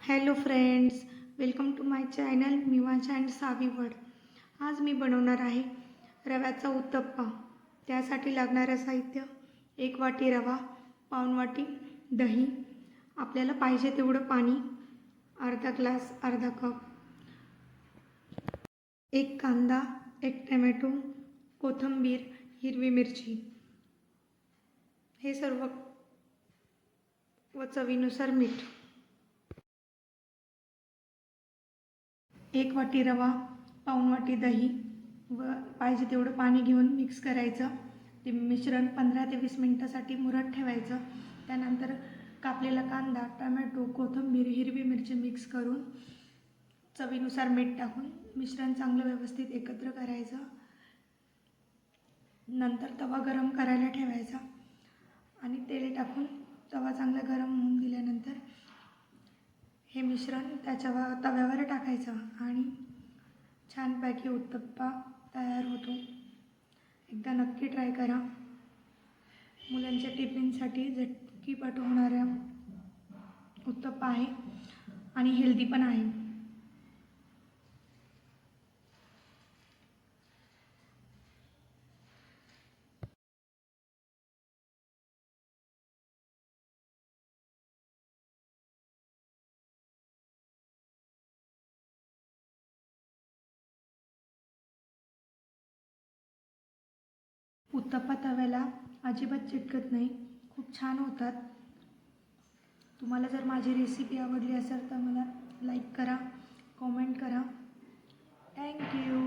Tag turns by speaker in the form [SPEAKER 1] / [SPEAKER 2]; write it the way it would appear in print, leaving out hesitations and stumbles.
[SPEAKER 1] Hello friends, welcome to my channel Mivansh and Saavi world. आज मी बनवणार आहे रव्याचा उत्तप्पा. त्यासाठी लागणारं साहित्य: 1 वाटी रवा, पाऊण वाटी दही, आपल्याला पाहिजे तेवढं पाणी, अर्धा ग्लास अर्धा कप, 1 कांदा, 1 टमॅटो, कोथिंबीर, हिरवी मिरची, हे सर्व व चवीनुसार मीठ. 1 वाटी रवा, पाऊण वाटी दही व पाहिजे तेवढं पाणी घेऊन मिक्स करायचं. ते मिश्रण 15 ते 20 मिनिटासाठी मुरत ठेवायचं. त्यानंतर कापलेला कांदा, टमॅटो, कोथिंबीर, हिरवी मिरची मिक्स करून चवीनुसार मीठ टाकून मिश्रण चांगलं व्यवस्थित एकत्र करायचं. नंतर तवा गरम करायला ठेवायचा आणि तेल टाकून तवा चांगला गरम होऊन दिल्यानंतर हे मिश्रण तव्यावर टाकायचं आणि छानपैकी उत्तप्पा तयार होतो. एकदा नक्की ट्राय करा. मुलांच्या टिफिनसाठी झटकीपट होणारा उत्तप्पा आहे आणि हेल्दी पण आहे. उत्तप्पा तव्याला अजिबात चिटकत नाही, खूप छान होतात. तुम्हाला जर माझी रेसिपी आवडली असेल तर मला लाईक करा, कॉमेंट करा. थँक्यू.